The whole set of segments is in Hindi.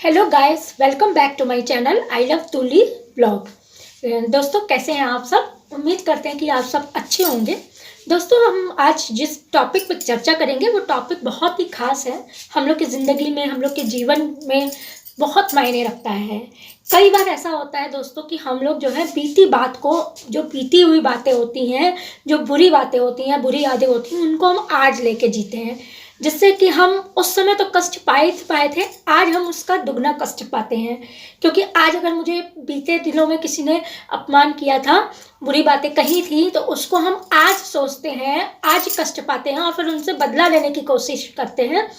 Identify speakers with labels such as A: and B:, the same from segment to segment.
A: Hello guys, welcome back to my channel I love Tuli blog. दोस्तों, कैसे हैं आप सब? उम्मीद करते हैं कि आप सब अच्छे होंगे। दोस्तों, हम आज जिस टॉपिक पर चर्चा करेंगे वो टॉपिक बहुत ही खास है। हम लोग की ज़िंदगी में, हम लोग के जीवन में बहुत मायने रखता है। कई बार ऐसा होता है दोस्तों कि हम लोग जो है बीती बात को, जो बीती हुई बातें होती हैं, जो बुरी बातें होती हैं, बुरी यादें होती हैं, उनको हम आज लेके जीते हैं, जिससे कि हम उस समय तो कष्ट पाए थे, आज हम उसका दुगना कष्ट पाते हैं। क्योंकि आज अगर मुझे बीते दिनों में किसी ने अपमान किया था, बुरी बातें कही थी, तो उसको हम आज सोचते हैं, आज कष्ट पाते हैं और फिर उनसे बदला लेने की कोशिश करते हैं।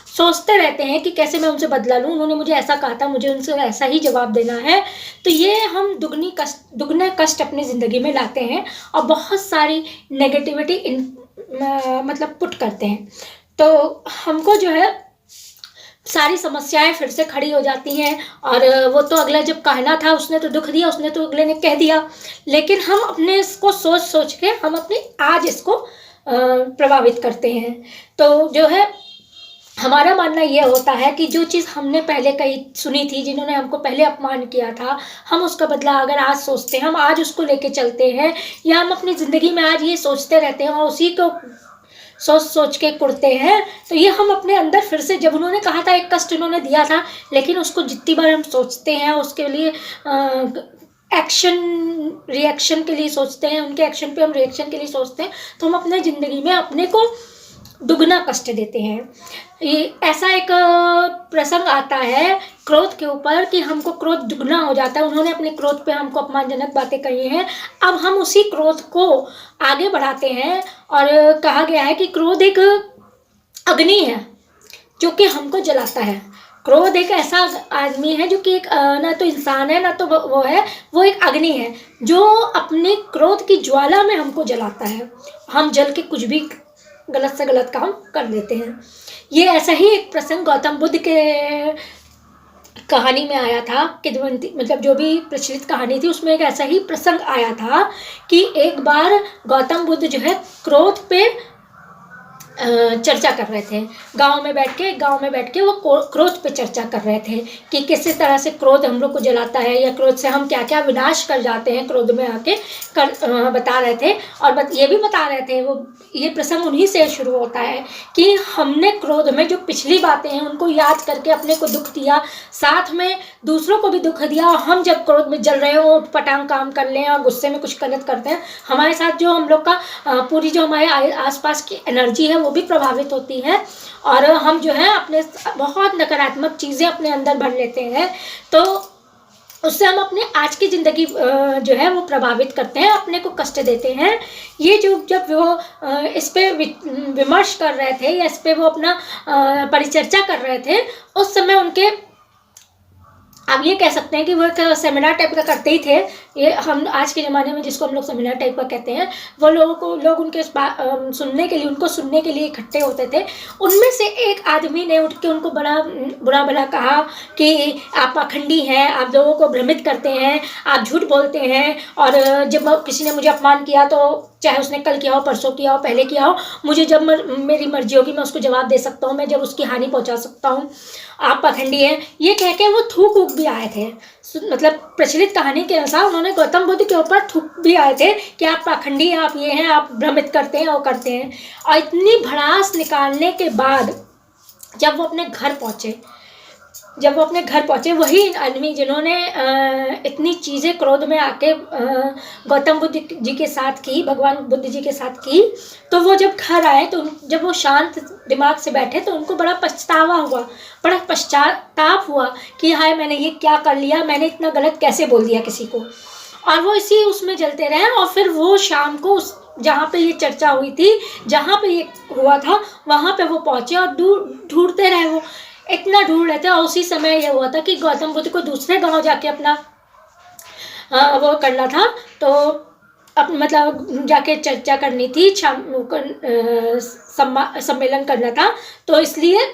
A: सोचते रहते हैं कि कैसे मैं उनसे बदला लूँ, उन्होंने मुझे ऐसा कहा था, मुझे उनसे ऐसा ही जवाब देना है। तो ये हम दुगने कष्ट अपनी ज़िंदगी में लाते हैं और बहुत सारी नेगेटिविटी मतलब पुट करते हैं। तो हमको जो है सारी समस्याएं फिर से खड़ी हो जाती हैं। और वो तो अगला जब कहना था, उसने तो दुख दिया, उसने तो अगले ने कह दिया, लेकिन हम अपने इसको सोच सोच के हम अपनी आज इसको प्रभावित करते हैं। तो जो है हमारा मानना ये होता है कि जो चीज़ हमने पहले कही सुनी थी, जिन्होंने हमको पहले अपमान किया था, हम उसका बदला अगर आज सोचते हैं, हम आज उसको लेके चलते हैं, या हम अपनी ज़िंदगी में आज ये सोचते रहते हैं और उसी को सोच सोच के कुड़ते हैं, तो ये हम अपने अंदर फिर से, जब उन्होंने कहा था, एक कष्ट उन्होंने दिया था, लेकिन उसको जितनी बार हम सोचते हैं, उसके लिए एक्शन रिएक्शन के लिए सोचते हैं, उनके एक्शन पे हम रिएक्शन के लिए सोचते हैं, तो हम अपने ज़िंदगी में अपने को दुगना कष्ट देते हैं। ये ऐसा एक प्रसंग आता है क्रोध के ऊपर कि हमको क्रोध दुगना हो जाता है। उन्होंने अपने क्रोध पे हमको अपमानजनक बातें कही हैं, अब हम उसी क्रोध को आगे बढ़ाते हैं। और कहा गया है कि क्रोध एक अग्नि है जो कि हमको जलाता है। क्रोध एक ऐसा आदमी है जो कि एक ना तो इंसान है, ना तो वो है, वो एक अग्नि है जो अपने क्रोध की ज्वाला में हमको जलाता है। हम जल के कुछ भी गलत से गलत काम कर देते हैं। ये ऐसा ही एक प्रसंग गौतम बुद्ध के कहानी में आया था, किदवंती मतलब जो भी प्रचलित कहानी थी, उसमें एक ऐसा ही प्रसंग आया था कि एक बार गौतम बुद्ध जो है क्रोध पे चर्चा कर रहे थे। गांव में बैठ के वो क्रोध पे चर्चा कर रहे थे कि किस तरह से क्रोध हम लोग को जलाता है, या क्रोध से हम क्या क्या विनाश कर जाते हैं, क्रोध में आके बता रहे थे। और ये भी बता रहे थे, वो ये प्रसंग उन्हीं से शुरू होता है कि हमने क्रोध में जो पिछली बातें हैं उनको याद करके अपने को दुख दिया, साथ में दूसरों को भी दुख दिया। और हम जब क्रोध में जल रहे हो, पटांग काम कर लें और गुस्से में कुछ गलत करते हैं, हमारे साथ जो हम लोग का पूरी जो हमारे आसपास की एनर्जी है वो भी प्रभावित होती है, और हम जो है अपने बहुत नकारात्मक चीज़ें अपने अंदर भर लेते हैं। तो उससे हम अपने आज की ज़िंदगी जो है वो प्रभावित करते हैं, अपने को कष्ट देते हैं। ये जो जब वो इस पे विमर्श कर रहे थे, या इस पे वो अपना परिचर्चा कर रहे थे, उस समय उनके, आप ये कह सकते हैं कि वो एक सेमिनार टाइप का करते ही थे। ये हम आज के ज़माने में जिसको हम लोग सेमिनार टाइप का कहते हैं, वो लोग उनके सुनने के लिए, उनको सुनने के लिए इकट्ठे होते थे। उनमें से एक आदमी ने उठ के उनको बड़ा बुरा भला कहा कि आप पाखंडी हैं, आप लोगों को भ्रमित करते हैं, आप झूठ बोलते हैं, और जब किसी ने मुझे अपमान किया, तो चाहे उसने कल किया हो, परसों किया हो, पहले किया हो, मुझे जब मेरी मर्जी होगी मैं उसको जवाब दे सकता हूँ, मैं जब उसकी हानि पहुँचा सकता हूँ, आप पाखंडी हैं। ये कह के वो थूक उक भी आए थे। मतलब प्रचलित कहानी के अनुसार उन्होंने गौतम बुद्ध के ऊपर थूक भी आए थे कि आप पाखंडी हैं, आप ये हैं, आप भ्रमित करते हैं, वो करते हैं। और इतनी भड़ास निकालने के बाद जब वो अपने घर पहुँचे, वही आदमी जिन्होंने इतनी चीज़ें क्रोध में आके गौतम बुद्ध जी के साथ की, भगवान बुद्ध जी के साथ की, तो वो जब घर आए, तो जब वो शांत दिमाग से बैठे, तो उनको बड़ा पछतावा हुआ, बड़ा पश्चाताप हुआ कि हाय, मैंने ये क्या कर लिया, मैंने इतना गलत कैसे बोल दिया किसी को। और वो इसी उसमें जलते रहे। और फिर वो शाम को उस जहाँ पे ये चर्चा हुई थी, जहाँ पे ये हुआ था, वहाँ पे वो पहुँचे और ढूंढते रहे, वो इतना ढूंढ रहे थे। और उसी समय ये हुआ था कि गौतम बुद्ध को दूसरे गांव जाके अपना वो करना था, तो मतलब जाके चर्चा करनी थी, सम्मेलन करना था, तो इसलिए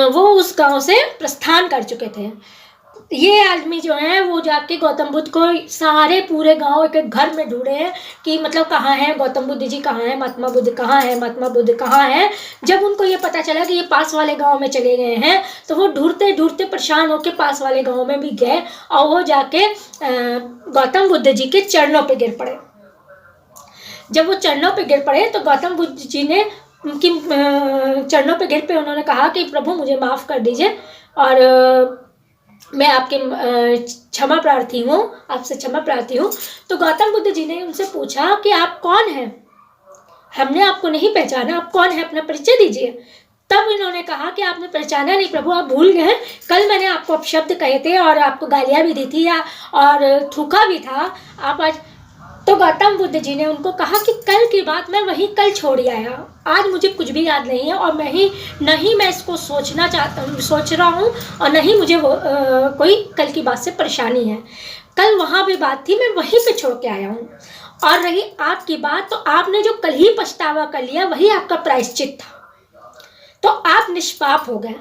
A: वो उस गांव से प्रस्थान कर चुके थे। ये आदमी जो है वो जाके गौतम बुद्ध को सारे पूरे गांव एक एक घर में ढूंढे हैं कि मतलब कहाँ है गौतम बुद्ध जी, कहाँ है महात्मा बुद्ध, कहाँ है महात्मा बुद्ध, कहाँ है। जब उनको ये पता चला कि ये पास वाले गांव में चले गए हैं तो वो ढूंढते ढूंढते परेशान होकर पास वाले गांव में भी गए और वो जाके गौतम बुद्ध जी के चरणों पे गिर पड़े। जब वो चरणों पे गिर पड़े तो गौतम बुद्ध जी ने उनकी चरणों पे गिर पे उन्होंने कहा कि प्रभु मुझे माफ़ कर दीजिए और मैं आपके क्षमा प्रार्थी हूँ, आपसे क्षमा प्रार्थी हूँ। तो गौतम बुद्ध जी ने उनसे पूछा कि आप कौन हैं, हमने आपको नहीं पहचाना, आप कौन है, अपना परिचय दीजिए। तब इन्होंने कहा कि आपने पहचाना नहीं प्रभु, आप भूल गए, कल मैंने आपको अपशब्द कहे थे और आपको गालियाँ भी दी थी या और थूका भी था, आप आज। तो गौतम बुद्ध जी ने उनको कहा कि कल की बात मैं वही कल छोड़ आया, आज मुझे कुछ भी याद नहीं है और नहीं मैं इसको सोच रहा हूँ और नहीं मुझे वो कोई कल की बात से परेशानी है। कल वहाँ पे बात थी, मैं वहीं पे छोड़ के आया हूँ। और रही आपकी बात, तो आपने जो कल ही पछतावा कर लिया वही आपका प्रायश्चित था, तो आप निष्पाप हो गए।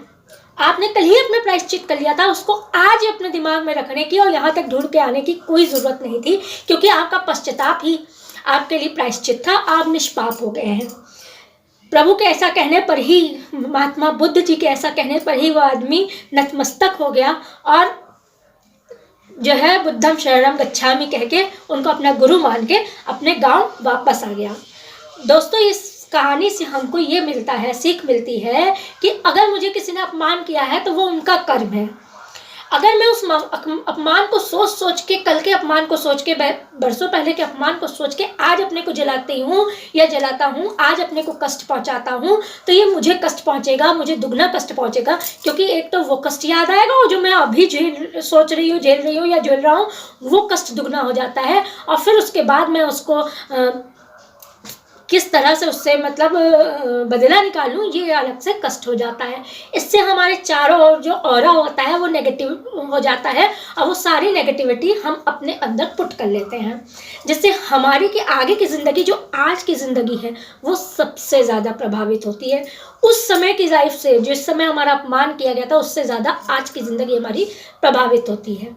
A: आपने कल ही अपना प्रायश्चित कर लिया था, उसको आज अपने दिमाग में रखने की और यहाँ तक ढूंढ के आने की कोई ज़रूरत नहीं थी, क्योंकि आपका पश्चाताप ही आपके लिए प्रायश्चित था। आप निष्पाप हो गए हैं। प्रभु के ऐसा कहने पर ही, महात्मा बुद्ध जी के ऐसा कहने पर ही वो आदमी नतमस्तक हो गया और जो है बुद्धम शरणम गच्छामि कह के उनको अपना गुरु मान के अपने गांव वापस आ गया। दोस्तों, इस कहानी से हमको ये मिलता है, सीख मिलती है कि अगर मुझे किसी ने अपमान किया है तो वो उनका कर्म है। अगर मैं उस अपमान को सोच के, कल के अपमान को सोच के, बरसों पहले के अपमान को सोच के आज अपने को जलाती हूँ या जलाता हूँ, आज अपने को कष्ट पहुँचाता हूँ, तो ये मुझे कष्ट पहुँचेगा, मुझे दुगना कष्ट पहुँचेगा। क्योंकि एक तो वो कष्ट याद आएगा और जो मैं अभी सोच रही हूँ, झेल रही हूँ या झेल रहा हूँ, वो कष्ट दुगना हो जाता है। और फिर उसके बाद मैं उसको किस तरह से उससे मतलब बदला निकालूं, ये अलग से कष्ट हो जाता है। इससे हमारे चारों ओर जो ऑरा होता है वो नेगेटिव हो जाता है और वो सारी नेगेटिविटी हम अपने अंदर पुट कर लेते हैं, जिससे हमारी की आगे की ज़िंदगी, जो आज की ज़िंदगी है, वो सबसे ज़्यादा प्रभावित होती है। उस समय की लाइफ से, जिस समय हमारा अपमान किया गया था, उससे ज़्यादा आज की ज़िंदगी हमारी प्रभावित होती है।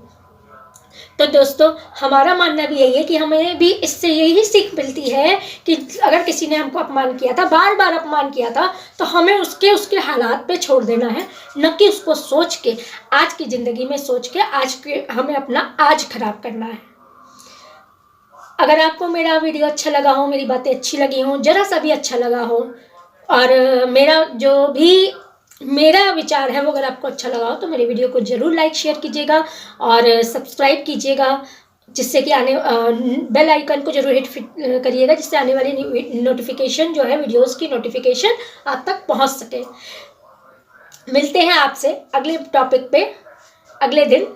A: तो दोस्तों, हमारा मानना भी यही है कि हमें भी इससे यही सीख मिलती है कि अगर किसी ने हमको अपमान किया था, बार बार अपमान किया था, तो हमें उसके हालात पे छोड़ देना है, न कि उसको सोच के, आज की ज़िंदगी में सोच के हमें अपना आज खराब करना है। अगर आपको मेरा वीडियो अच्छा लगा हो, मेरी बातें अच्छी लगी हों, जरा सा भी अच्छा लगा हो, और मेरा जो भी मेरा विचार है वो अगर आपको अच्छा लगा हो, तो मेरे वीडियो को ज़रूर लाइक शेयर कीजिएगा और सब्सक्राइब कीजिएगा, जिससे कि बेल आइकन को जरूर हिट करिएगा, जिससे आने वाली नोटिफिकेशन जो है, वीडियोस की नोटिफिकेशन आप तक पहुंच सके। मिलते हैं आपसे अगले टॉपिक पे अगले दिन।